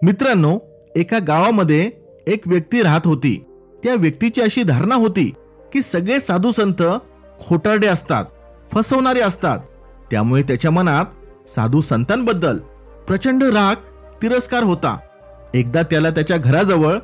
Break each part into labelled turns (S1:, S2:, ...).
S1: मित्रांनो, एका गावामध्ये एक व्यक्ती राहत होती. त्या व्यक्तीची अशी धारणा होती की सगळे साधू संत खोटारडे असतात, फसवणारे असतात. त्यामुळे त्याच्या मनात साधू संतांबद्दल प्रचंड राग, तिरस्कार होता. एकदा त्याला त्याच्या घराजवळ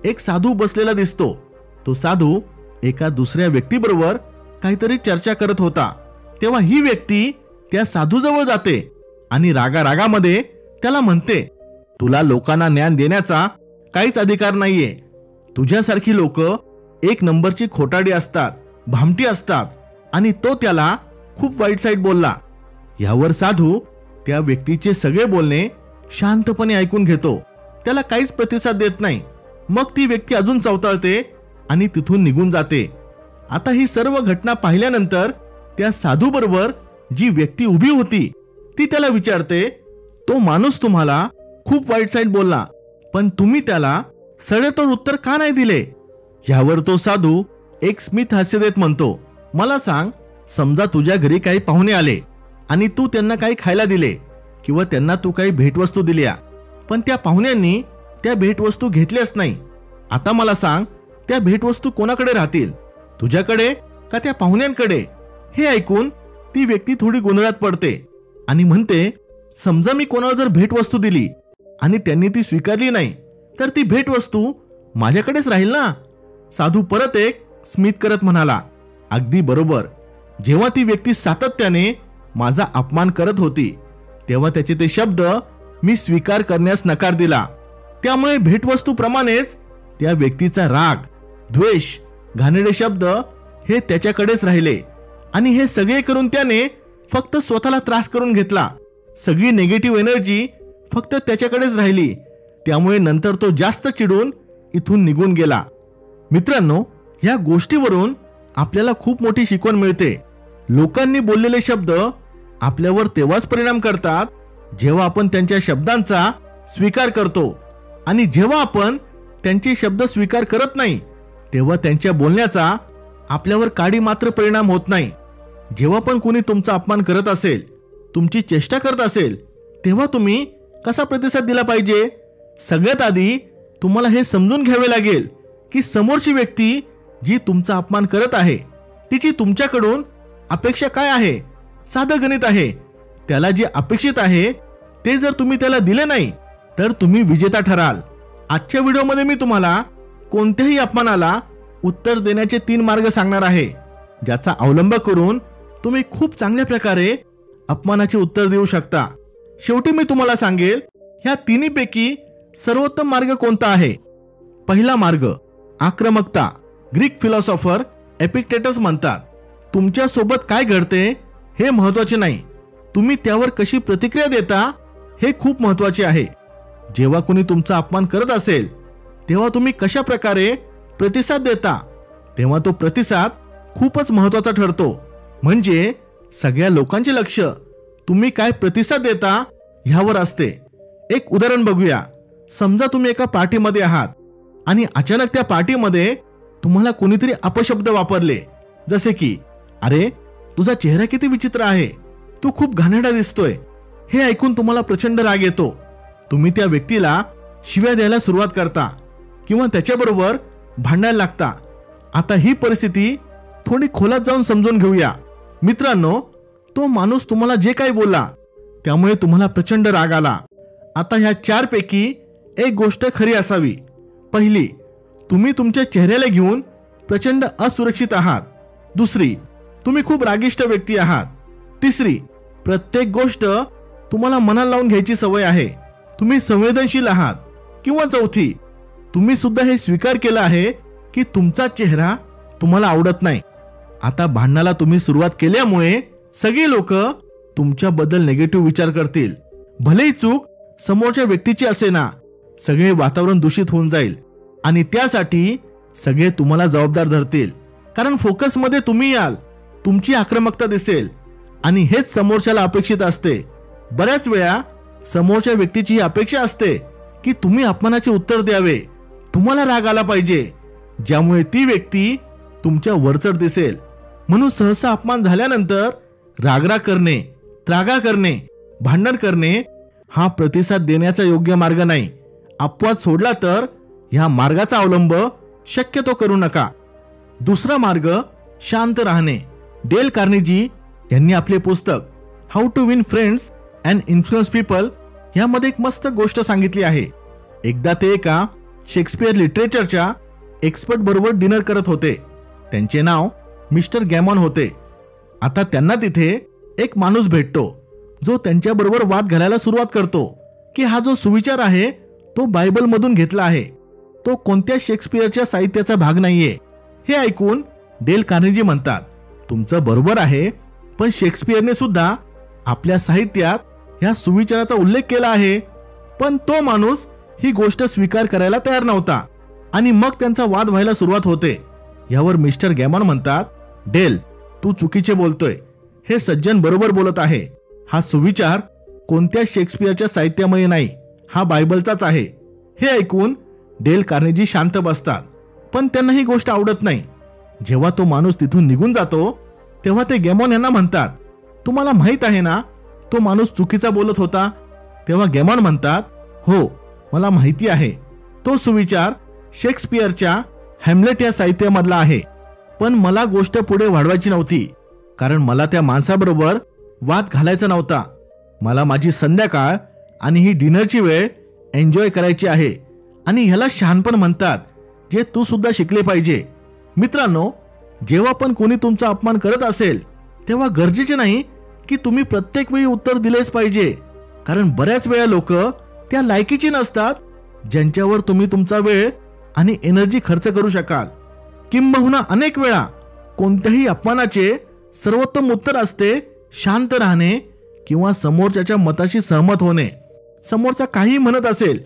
S1: एक साधू बसलेला दिसतो. तो साधू एका दुसऱ्या व्यक्तीबरोबर काहीतरी चर्चा करत होता. तेव्हा ही व्यक्ती त्या साधूजवळ जाते आणि रागारागामध्ये त्याला म्हणते, तुला लोकांना ज्ञान देण्याचा काहीच अधिकार नाहीये. तुझ्यासारखी लोक एक नंबरची खोटारडी असतात, भामटी असतात. आणि तो त्याला खूप वाईट साईट बोलला. यावर साधू त्या व्यक्तीचे सगळे बोलणे शांतपणे ऐकून घेतो. त्याला काहीच प्रतिसाद देत नाही. मग ती व्यक्ती अजून चवताळते आणि तिथून निघून जाते. आता ही सर्व घटना पाहिल्यानंतर त्या साधू बरोबर जी व्यक्ती उभी होती ती त्याला विचारते, तो माणूस तुम्हाला खूप वाईट साईट बोलला, पण तुम्ही त्याला सडेतोड उत्तर का नाही दिले? यावर तो साधू एक स्मित हास्य देत म्हणतो, मला सांग, समजा तुझ्या घरी काही पाहुणे आले आणि तू त्यांना काही खायला दिले किंवा त्यांना तू काही भेटवस्तू दिल्या, पण त्या पाहुण्यांनी त्या भेटवस्तू घेतल्याच नाही. आता मला सांग, त्या भेटवस्तू कोणाकडे राहतील, तुझ्याकडे का त्या पाहुण्यांकडे? हे ऐकून ती व्यक्ती थोडी गोंधळात पडते आणि म्हणते, समजा मी कोणाला जर भेटवस्तू दिली आणि त्यांनी ती स्वीकारली नाही, तर ती भेटवस्तू माझ्याकडेच राहील ना? साधू परत एक स्मित करत म्हणाला, अगदी बरोबर. जेव्हा ती व्यक्ती सातत्याने माझा अपमान करत होती तेव्हा त्याचे ते शब्द मी स्वीकार करण्यास नकार दिला. त्यामुळे भेटवस्तूप्रमाणेच त्या व्यक्तीचा राग, द्वेष, घाणेरडे शब्द हे त्याच्याकडेच राहिले आणि हे सगळे करून त्याने फक्त स्वतःला त्रास करून घेतला. सगळी निगेटिव्ह एनर्जी फक्त त्याच्याकडेच राहिली. त्यामुळे नंतर तो जास्त चिडून इथून निघून गेला. मित्रांनो, या गोष्टीवरून आपल्याला खूप मोठी शिकवण मिळते. लोकांनी बोललेले शब्द आपल्यावर तेव्हाच परिणाम करतात जेव्हा आपण त्यांच्या शब्दांचा स्वीकार करतो, आणि जेव्हा आपण त्यांचे शब्द स्वीकार करत नाही तेव्हा त्यांच्या बोलण्याचा आपल्यावर काडी मात्र परिणाम होत नाही. जेव्हा पण कोणी तुमचा अपमान करत असेल, तुमची चेष्टा करत असेल, तेव्हा तुम्ही कसा प्रतिसाद दिला पाहिजे? सगळ्यात आधी तुम्हाला हे समजून घ्यावे लागेल की समोरची व्यक्ती जी तुमचा अपमान करत आहे तिची तुमच्याकडून अपेक्षा काय आहे. साधं गणित आहे. त्याला जे अपेक्षित आहे ते जर तुम्ही त्याला दिले नाही तर तुम्ही विजेता ठराल. आजच्या व्हिडिओमध्ये मी तुम्हाला कोणत्याही अपमानाला उत्तर देण्याचे 3 मार्ग सांगणार आहे, ज्याचा अवलंब करून तुम्ही खूप चांगल्या प्रकारे अपमानाचे उत्तर देऊ शकता. शेवटी मी तुम्हाला सांगेल, ह्या तिन्हीपैकी सर्वोत्तम मार्ग कोणता आहे. पहिला मार्ग, आक्रमकता. ग्रीक फिलॉसॉफर एपिक्टेटस म्हणतात, तुमच्या सोबत काय घडते हे महत्वाचे नाही, तुम्ही त्यावर कशी प्रतिक्रिया देता हे खूप महत्वाचे आहे. जेव्हा कोणी तुमचा अपमान करत असेल तेव्हा तुम्ही कशा प्रकारे प्रतिसाद देता, तेव्हा तो प्रतिसाद खूपच महत्वाचा ठरतो. म्हणजे सगळ्या लोकांचे लक्ष तुम्ही काय प्रतिसाद देता ह्यावर असते. एक उदाहरण बघूया. समजा तुम्ही एका पार्टीमध्ये आहात आणि अचानक त्या पार्टीमध्ये तुम्हाला कोणीतरी अपशब्द वापरले, जसे की, अरे तुझा चेहरा किती विचित्र आहे, तू खूप घाणेरडा दिसतोय. हे ऐकून तुम्हाला प्रचंड राग येतो. तुम्ही त्या व्यक्तीला शिव्या द्यायला सुरुवात करता किंवा त्याच्याबरोबर भांडायला लागता. आता ही परिस्थिती थोडी खोलात जाऊन समजून घेऊया. मित्रांनो, तो माणूस तुम्हाला जे काही बोलला त्यामुळे तुम्हाला प्रचंड राग आला. आता ह्या 4 पैकी एक गोष्ट खरी असावी. पहिली, तुम्ही तुमच्या चेहऱ्याला घेऊन प्रचंड असुरक्षित आहात. दुसरी, तुम्ही खूप रागिष्ट व्यक्ती आहात. तिसरी, प्रत्येक गोष्ट तुम्हाला मनाला लावून घ्यायची सवय आहे, तुम्ही संवेदनशील आहात. किंवा चौथी, तुम्ही सुद्धा हे स्वीकार केलं आहे की तुमचा चेहरा तुम्हाला आवडत नाही. आता भांडणाला तुम्ही सुरुवात केल्यामुळे सगळे लोक तुमच्याबद्दल निगेटिव्ह विचार करतील. भलेही चूक समोरच्या व्यक्तीची असे ना, सगळे वातावरण दूषित होऊन जाईल आणि त्यासाठी सगळे तुम्हाला जबाबदार धरतील. कारण फोकसमध्ये तुम्ही याल, तुमची आक्रमकता दिसेल आणि हेच समोरच्याला अपेक्षित असते. बऱ्याच वेळा समोरच्या व्यक्तीची ही अपेक्षा असते की तुम्ही अपमानाचे उत्तर द्यावे, तुम्हाला राग आला पाहिजे, ज्यामुळे ती व्यक्ती तुमच्या वरचढ दिसेल. म्हणून सहसा अपमान झाल्यानंतर रागराग करणे, त्रागा करणे, भांडण करणे हा प्रतिसाद देण्याचा योग्य मार्ग नाही. अपवाद सोडला तर ह्या मार्गाचा अवलंब शक्यतो करू नका. दुसरा मार्ग शांत राहणे. डेल कार्नेजी यांनी आपले पुस्तक how to win friends and influence people यामध्ये एक मस्त गोष्ट सांगितली आहे. एकदा ते एका शेक्सपियर लिटरेचरच्या एक्सपर्ट बरोबर डिनर करत होते. त्यांचे नाव मिस्टर गॅमॉन होते. आता त्यांना तिथे एक माणूस भेटतो जो त्यांच्याबरोबर वाद घालायला सुरुवात करतो की हा जो सुविचार आहे तो बायबलमधून घेतला आहे, तो कोणत्या शेक्सपियरच्या साहित्याचा भाग नाहीये. हे ऐकून डेल कार्नेजी म्हणतात, तुमचं बरोबर आहे, पण शेक्सपियरने सुद्धा आपल्या साहित्यात ह्या सुविचाराचा उल्लेख केला आहे. पण तो माणूस ही गोष्ट स्वीकार करायला तयार नव्हता आणि मग त्यांचा वाद व्हायला सुरुवात होते. यावर मिस्टर गॅमॉन म्हणतात, डेल, तू चुकीचे बोलतोय. हे सज्जन बरोबर बोलत आहे. हा सुविचार कोणत्या शेक्सपियरच्या साहित्यामध्ये नाही, हा बायबलचाच आहे. हे ऐकून डेल कार्नेजी शांत बसतात, पण त्यांना ही गोष्ट आवडत नाही. जेव्हा तो माणूस तिथून निघून जातो तेव्हा ते गॅमॉन यांना म्हणतात, तुम्हाला माहित आहे ना तो माणूस चुकीचा बोलत होता. तेव्हा गॅमॉन म्हणतात, हो मला माहिती आहे, तो सुविचार शेक्सपियरच्या हॅम्लेट या साहित्यामधला आहे. पण मला गोष्ट पुढे वाढवायची नव्हती, कारण मला त्या माणसाबरोबर वाद घालायचा नव्हता. मला माझी संध्याकाळ आणि ही डिनरची वेळ एन्जॉय करायची आहे. आणि ह्याला शहाणपण म्हणतात, जे तू सुद्धा शिकले पाहिजे. मित्रांनो, जेव्हा पण कोणी तुमचा अपमान करत असेल तेव्हा गरजेचे नाही की तुम्ही प्रत्येक वेळी उत्तर दिलेच पाहिजे, कारण बऱ्याच वेळा लोक त्या लायकीची नसतात ज्यांच्यावर तुम्ही तुमचा वेळ आणि एनर्जी खर्च करू शकाल. किंबहुना अनेक वेळा कोणत्याही अपमानाचे सर्वोत्तम उत्तर असते शांत राहणे किंवा समोरच्याच्या मताशी सहमत होणे. समोरचा काही म्हणत असेल,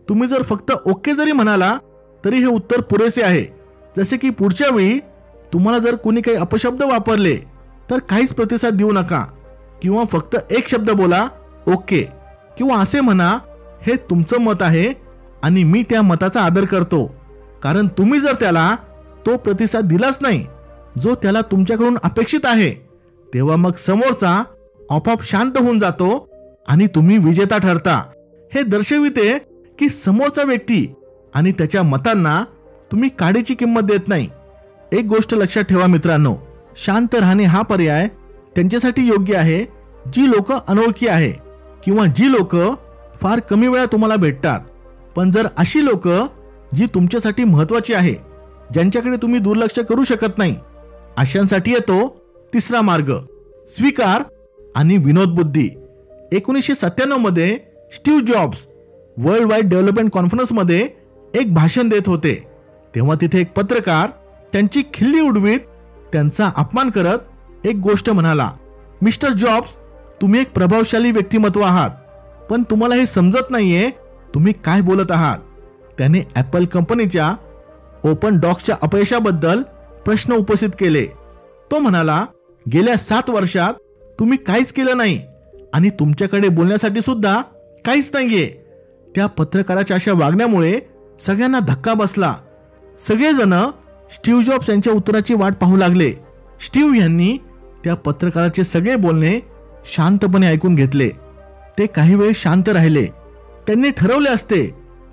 S1: तुम्ही जर फक्त ओके जरी म्हणाला तरी हे उत्तर पुरेसे आहे. जसे की पुढच्या वेळी तुम्हाला जर कोणी काही अपशब्द वापरले तर काहीच प्रतिसाद देऊ नका, किंवा फक्त एक शब्द बोला, ओके, किंवा असे म्हणा, हे तुमचं मत आहे आणि मी त्या मताचा आदर करतो. कारण तुम्ही जर त्याला तो प्रतिसाद दिलाच नाही जो त्याला तुमच्याकडून अपेक्षित आहे, तेव्हा मग समोरचा आपोआप शांत होऊन जातो आणि तुम्ही विजेता ठरता. हे दर्शविते की समोरचा व्यक्ती आणि त्याच्या मतांना तुम्ही काडीची किंमत देत नाही. एक गोष्ट लक्षात ठेवा मित्रांनो, शांत राहणे हा पर्याय त्यांच्यासाठी योग्य आहे जी लोक अनोळखी आहे किंवा जी लोक फार कमी वेळा तुम्हाला भेटतात. पण जर अशी लोक जी तुमच्यासाठी महत्वाची आहे, ज्यांच्याकडे तुम्ही दुर्लक्ष करू शकत नाही, अशांसाठी येतो तिसरा मार्ग, स्वीकार आणि विनोद बुद्धी. 1997 मध्ये Steve jobs world wide development कॉन्फरन्समध्ये एक भाषण देत होते. तेव्हा तिथे एक पत्रकार त्यांची खिल्ली उडवीत त्यांचा अपमान करत एक गोष्ट म्हणाला, मिस्टर जॉब्स, तुम्ही एक प्रभावशाली व्यक्तिमत्व आहात, पण तुम्हाला हे समजत नाहीये तुम्ही काय बोलत आहात. त्याने ॲपल कंपनीच्या ओपन डॉक्सच्या अपयशाबद्दल प्रश्न उपस्थित केले. तो म्हणाला, गेल्या 7 वर्षात तुम्ही काहीच केलं नाही आणि तुमच्याकडे बोलण्यासाठी सुद्धा काहीच नाहीये. त्या पत्रकाराच्या अशा वागण्यामुळे सगळ्यांना धक्का बसला. सगळेजण स्टीव्ह जॉब्स यांच्या उत्तराची वाट पाहू लागले. स्टीव्ह यांनी त्या पत्रकाराचे सगळे बोलणे शांतपणे ऐकून घेतले. ते काही वेळ शांत राहिले. त्यांनी ठरवले असते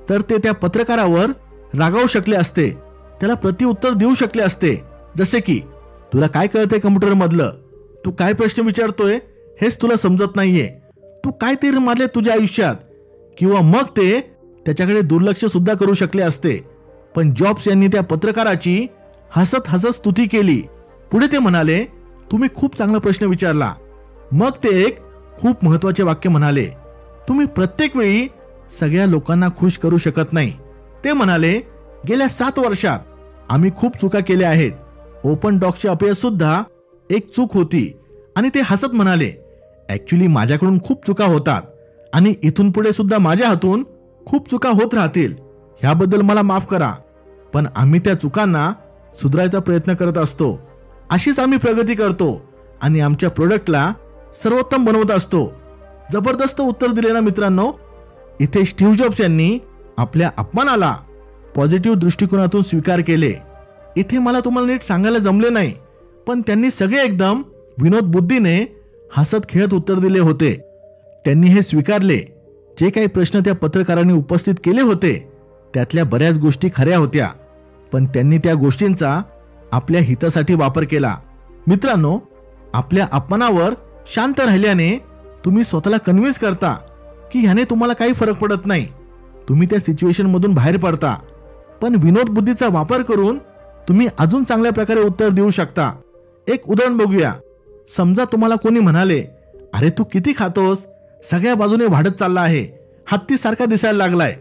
S1: तर ते त्या पत्रकारावर रागावू शकले असते, त्याला प्रत्युत्तर देऊ शकले असते, जसे की, तुला काय कळतंय कम्प्युटर मधलं, तू काय प्रश्न विचारतोय हेच तुला समजत नाहीये, तू काय तीर मारले तुझ्या आयुष्यात, किंवा मग ते त्याच्याकडे दुर्लक्ष सुद्धा करू शकले असते. पण जॉब्स यांनी त्या पत्रकाराची हसत हसत स्तुती केली. पुढे ते म्हणाले, तुम्ही खूप चांगला प्रश्न विचारला. मग ते एक खूप महत्वाचे वाक्य म्हणाले, तुम्ही प्रत्येक वेळी सगळ्या लोकांना खुश करू शकत नाही. ते म्हणाले, गेल्या 7 वर्षात आम्ही खूप चुका केल्या आहेत. ओपन डॉक्सचे अपयश सुद्धा एक चूक होती. आणि ते हसत म्हणाले, ऍक्च्युली माझ्याकडून खूप चुका होतात आणि इथून पुढे सुद्धा माझ्या हातून खूप चुका होत राहतील. ह्याबद्दल मला माफ करा, पण आम्ही त्या चुकांना सुधारायचा प्रयत्न करत असतो. अशीच आम्ही प्रगती करतो आणि आमच्या प्रोडक्टला सर्वोत्तम बनवत असतो. जबरदस्त उत्तर दिले ना मित्रांनो. इथे स्टीव्ह जॉब्स यांनी आपल्या अपमानाला पॉझिटिव्ह दृष्टिकोनातून स्वीकार केले. इथे मला तुम्हाला नीट सांगायला जमले नाही, पण त्यांनी सगळे एकदम विनोद बुद्धीने हसत खेळत उत्तर दिले होते. त्यांनी हे स्वीकारले जे काही प्रश्न त्या पत्रकारांनी उपस्थित केले होते त्यातल्या बऱ्याच गोष्टी खऱ्या होत्या, पण त्यांनी त्या गोष्टींचा आपल्या हितासाठी वापर केला. मित्रांनो, आपल्या अपमानावर शांत राहिल्याने तुम्ही स्वतःला कन्व्हिन्स करता की ह्याने तुम्हाला काही फरक पडत नाही. तुम्ही त्या सिच्युएशन मधून बाहेर पडता. पण विनोद बुद्धीचा वापर करून तुम्ही अजून चांगल्या प्रकारे उत्तर देऊ शकता. एक उदाहरण बघूया. समजा तुम्हाला कोणी म्हणाले, अरे तू किती खातोस, सगळ्या बाजूने वाढत चालला आहे, हत्तीसारखा दिसायला लागलाय.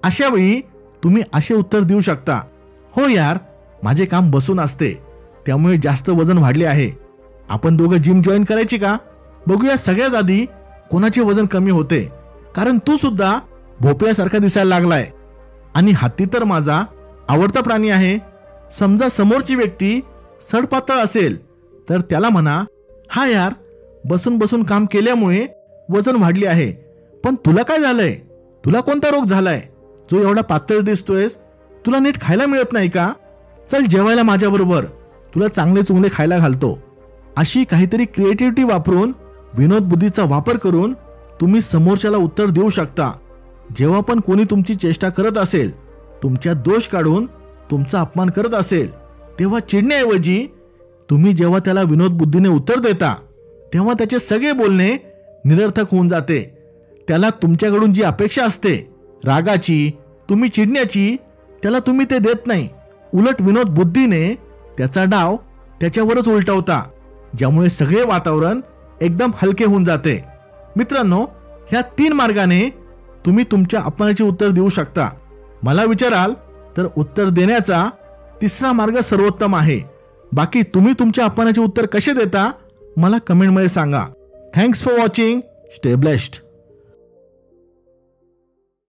S1: अशा वेळी तुम्ही असे उत्तर देऊ शकता, हो यार, माझे काम बसून असते, त्यामुळे जास्त वजन वाढले आहे. आपण दोघं जिम जॉईन करायची का? बघूया सगळ्यात आधी कोणाचे वजन कमी होते, कारण तू सुद्धा भोपळ्यासारखा दिसायला लागलाय. आणि हत्ती तर माझा आवडता प्राणी आहे. समजा समोरची व्यक्ती सडपातळ असेल तर त्याला म्हणा, हा यार, बसून बसून काम केल्यामुळे वजन वाढले आहे, पण तुला काय झालंय? तुला कोणता रोग झालाय जो एवढा पातळ दिसतोयस? तुला नीट खायला मिळत नाही का? चल जेवायला माझ्या बरोबर, तुला चांगले चुंगले खायला घालतो. अशी काहीतरी क्रिएटिव्हिटी वापरून, विनोद बुद्धीचा वापर करून तुम्ही समोरच्याला उत्तर देऊ शकता. जेव्हा पण कोणी तुमची चेष्टा करत असेल, तुमच्या दोष काढून तुमचा अपमान करत असेल, तेव्हा चिडण्याऐवजी तुम्ही जेव्हा त्याला विनोद बुद्धीने उत्तर देता, तेव्हा त्याचे सगळे बोलणे निरर्थक होऊन जाते. त्याला तुमच्याकडून जी अपेक्षा असते, रागाची, तुम्ही चिडण्याची, त्याला तुम्ही ते देत नाही. उलट विनोद बुद्धीने त्याचा डाव त्याच्यावरच उलटवता, ज्यामुळे सगळे वातावरण एकदम हलके होऊन जाते. मित्रांनो, ह्या 3 मार्गाने तुम्ही तुमच्या अपमानाचे उत्तर देऊ शकता. मला विचाराल तर उत्तर देण्याचा 3रा मार्ग सर्वोत्तम आहे. बाकी तुम्ही तुमच्या अपमानाचे उत्तर कसे देता मला कमेंटमध्ये सांगा. Thanks for watching. Stay blessed.